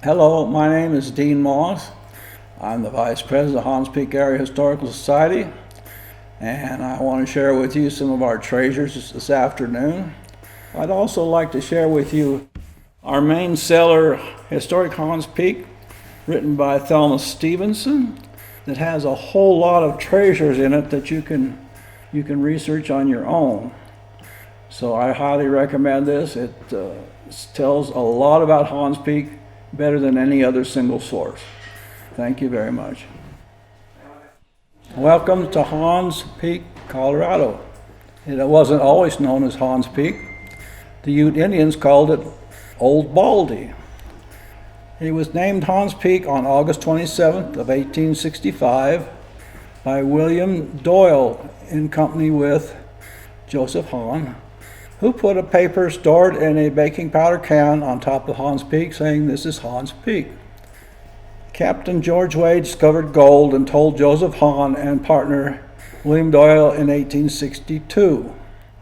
Hello, my name is Dean Moss. I'm the Vice President of Hahns Peak Area Historical Society, and I want to share with you some of our treasures this afternoon. I'd also like to share with you our main seller, Historic Hahns Peak, written by Thelma Stevenson, that has a whole lot of treasures in it that you can research on your own. So I highly recommend this. It tells a lot about Hahns Peak, better than any other single source. Thank you very much. Welcome to Hahns Peak, Colorado. It wasn't always known as Hahns Peak. The Ute Indians called it Old Baldy. It was named Hahns Peak on August 27th of 1865 by William Doyle in company with Joseph Hahn, who put a paper stored in a baking powder can on top of Hahns Peak saying, "This is Hahns Peak." Captain George Wade discovered gold and told Joseph Hahn and partner William Doyle in 1862.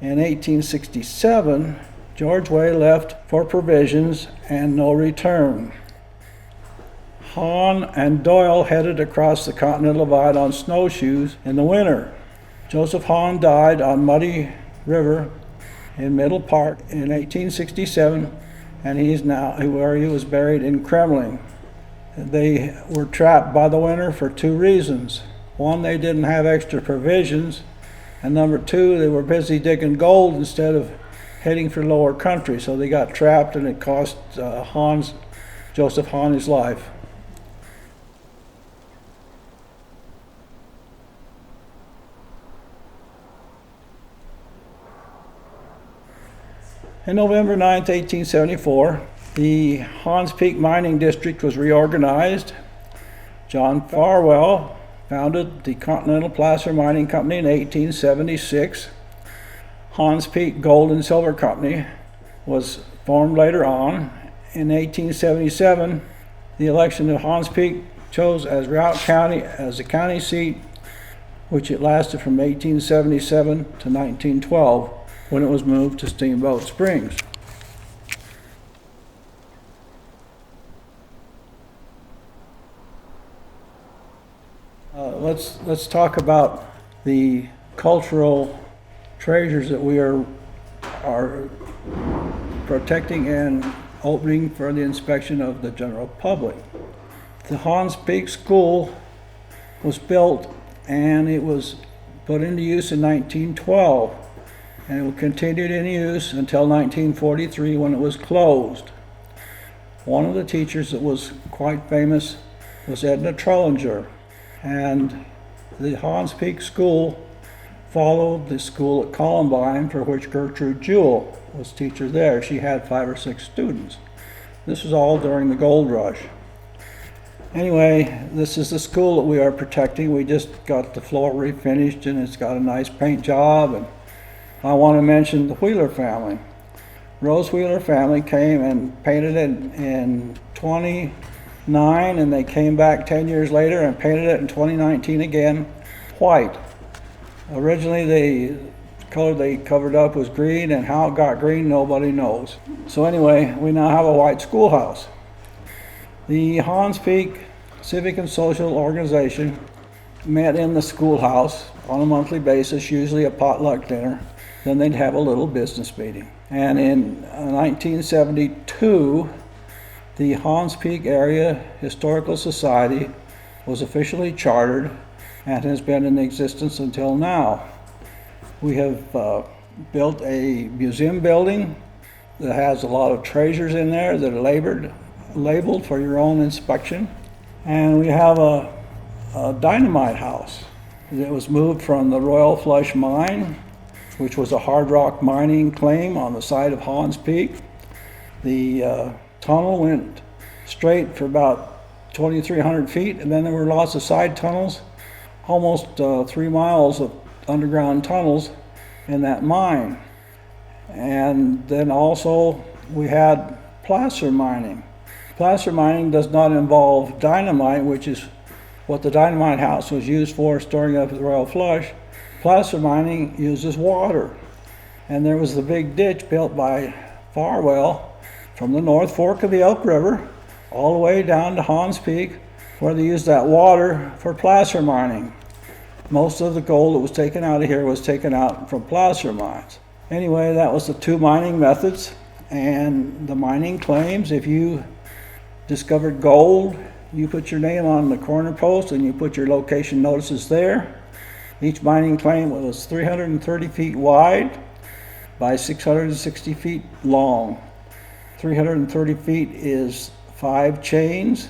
In 1867, George Wade left for provisions and no return. Hahn and Doyle headed across the Continental Divide on snowshoes in the winter. Joseph Hahn died on Muddy River in Middle Park in 1867, and he's now where he was buried in Kremling. They were trapped by the winter for two reasons. One, they didn't have extra provisions, and number two, they were busy digging gold instead of heading for lower country, so they got trapped, and it cost Joseph Hahn his life. On November 9, 1874, the Hahns Peak Mining District was reorganized. John Farwell founded the Continental Placer Mining Company in 1876. Hahns Peak Gold and Silver Company was formed later on. In 1877, the election of Hahns Peak chose as Routt County as the county seat, which it lasted from 1877 to 1912. When it was moved to Steamboat Springs. Let's talk about the cultural treasures that we are protecting and opening for the inspection of the general public. The Hahns Peak School was built and it was put into use in 1912. And it continued in use until 1943 when it was closed. One of the teachers that was quite famous was Edna Trollinger, and the Hahns Peak School followed the school at Columbine, for which Gertrude Jewell was teacher there. She had 5 or 6 students. This was all during the gold rush. Anyway, this is the school that we are protecting. We just got the floor refinished and it's got a nice paint job. And I want to mention the Wheeler family. Rose Wheeler family came and painted it in 29, and they came back 10 years later and painted it in 2019 again, white. Originally, the color they covered up was green, and how it got green, nobody knows. So anyway, we now have a white schoolhouse. The Hahns Peak Civic and Social Organization met in the schoolhouse on a monthly basis, usually a potluck dinner. Then they'd have a little business meeting. And in 1972, the Hahns Peak Area Historical Society was officially chartered and has been in existence until now. We have built a museum building that has a lot of treasures in there that are labeled for your own inspection. And we have a dynamite house that was moved from the Royal Flush Mine, which was a hard rock mining claim on the side of Hahns Peak. The tunnel went straight for about 2,300 feet, and then there were lots of side tunnels, almost 3 miles of underground tunnels in that mine. And then also we had placer mining. Placer mining does not involve dynamite, which is what the dynamite house was used for, storing up at the Royal Flush. Placer mining uses water. And there was the big ditch built by Farwell from the North Fork of the Elk River all the way down to Hahn's Peak, where they used that water for placer mining. Most of the gold that was taken out of here was taken out from placer mines. Anyway, that was the two mining methods, and the mining claims, if you discovered gold, you put your name on the corner post and you put your location notices there. Each mining claim was 330 feet wide by 660 feet long. 330 feet is 5 chains,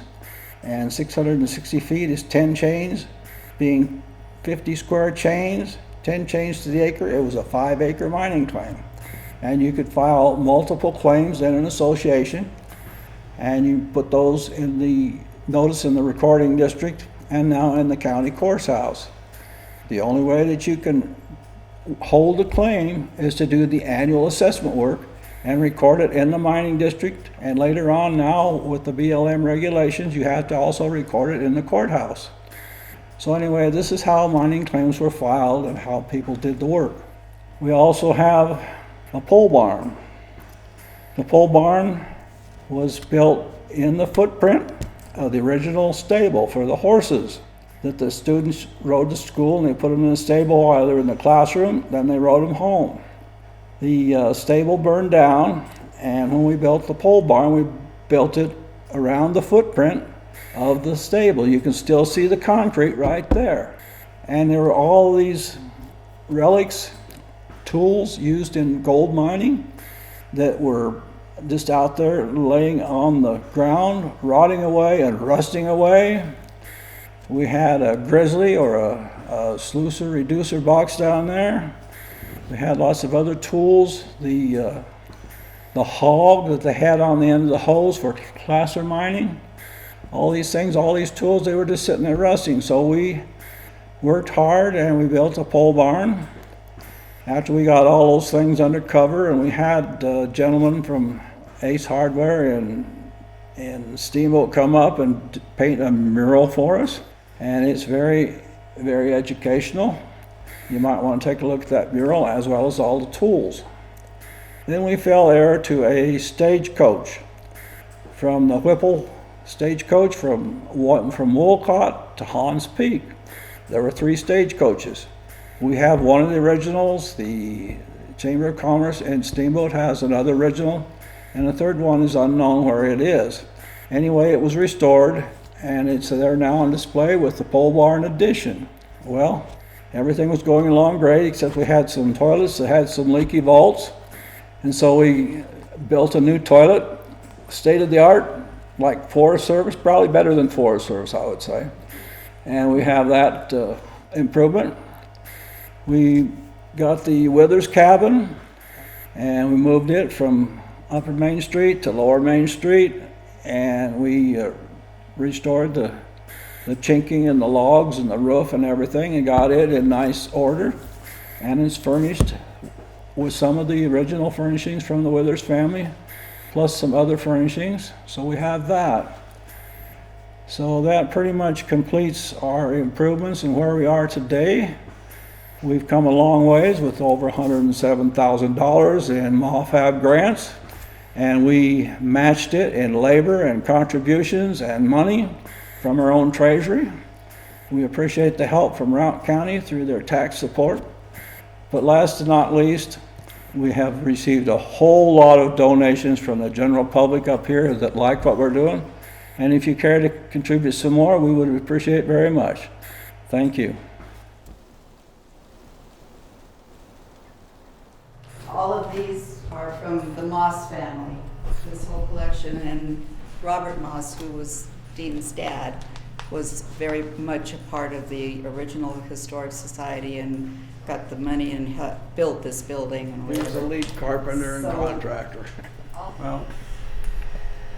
and 660 feet is 10 chains, being 50 square chains, 10 chains to the acre. It was a 5-acre mining claim. And you could file multiple claims in an association, and you put those in the notice in the recording district and now in the county courthouse. The only way that you can hold a claim is to do the annual assessment work and record it in the mining district, and later on now with the BLM regulations you have to also record it in the courthouse. So anyway, this is how mining claims were filed and how people did the work. We also have a pole barn. The pole barn was built in the footprint of the original stable for the horses that the students rode to school, and they put them in the stable while they were in the classroom, then they rode them home. The stable burned down, and when we built the pole barn, we built it around the footprint of the stable. You can still see the concrete right there. And there were all these relics, tools used in gold mining that were just out there laying on the ground, rotting away and rusting away. We had a grizzly or a sluicer reducer box down there. We had lots of other tools. The hog that they had on the end of the hose for placer mining. All these things, all these tools, they were just sitting there rusting. So we worked hard and we built a pole barn. After we got all those things under cover, and we had a gentleman from Ace Hardware and Steamboat come up and paint a mural for us. And it's very, very educational. You might want to take a look at that mural as well as all the tools. Then we fell heir to a stagecoach from the Whipple stagecoach from Wolcott to Hahn's Peak. There were 3 stagecoaches. We have one of the originals. The Chamber of Commerce and Steamboat has another original, and the third one is unknown where it is. Anyway, it was restored, and it's there now on display with the pole barn addition. Well, everything was going along great, except we had some toilets that had some leaky vaults, and so we built a new toilet, state of the art, like Forest Service, probably better than Forest Service, I would say. And we have that improvement. We got the Withers cabin, and we moved it from Upper Main Street to Lower Main Street, and we restored the chinking and the logs and the roof and everything, and got it in nice order. And it's furnished with some of the original furnishings from the Withers family, plus some other furnishings. So we have that. So that pretty much completes our improvements and where we are today. We've come a long ways with over $107,000 in MAFAB grants, and we matched it in labor and contributions and money from our own treasury. We appreciate the help from Routt County through their tax support. But last but not least, we have received a whole lot of donations from the general public up here that like what we're doing. And if you care to contribute some more, we would appreciate it very much. Thank you. All of these are from the Moss family, this whole collection, and Robert Moss, who was Dean's dad, was very much a part of the original Historic Society and got the money and built this building. And he was a lead carpenter and contractor. Well,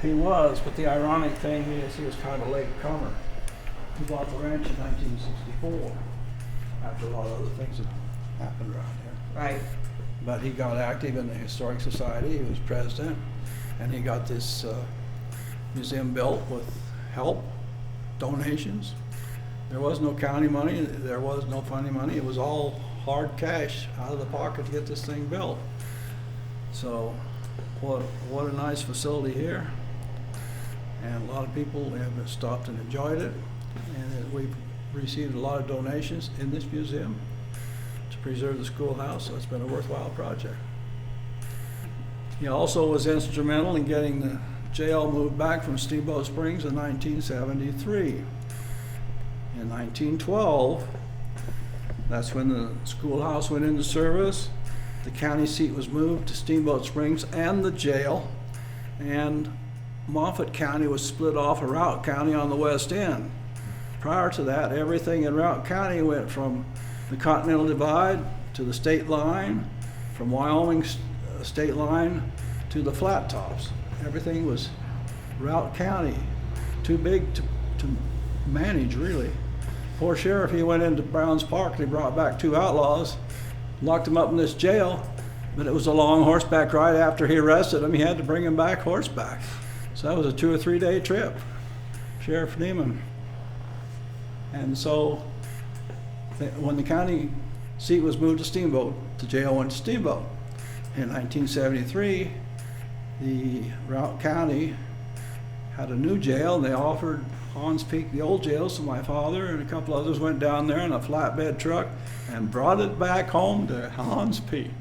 he was, but the ironic thing is he was kind of a late comer. He bought the ranch in 1964 after a lot of other things had happened around here. Right. But he got active in the Historic Society. He was president, and he got this museum built with help, donations. There was no county money, there was no funny money. It was all hard cash out of the pocket to get this thing built. So what a nice facility here. And a lot of people have stopped and enjoyed it. And we've received a lot of donations in this museum to preserve the schoolhouse, so it's been a worthwhile project. He also was instrumental in getting the jail moved back from Steamboat Springs in 1973. In 1912, that's when the schoolhouse went into service. The county seat was moved to Steamboat Springs and the jail, and Moffett County was split off of Routt County on the west end. Prior to that, everything in Routt County went from the Continental Divide to the state line, from Wyoming state line to the Flat Tops. Everything was Routt County, too big to manage, really. Poor sheriff, he went into Browns Park and he brought back 2 outlaws, locked them up in this jail, but it was a long horseback ride. After he arrested them, he had to bring them back horseback. So that was a 2 or 3 day trip, Sheriff Neiman. And so when the county seat was moved to Steamboat, the jail went to Steamboat. In 1973, the Routt County had a new jail, and they offered Hahn's Peak, the old jail, so my father and a couple others went down there in a flatbed truck and brought it back home to Hahn's Peak.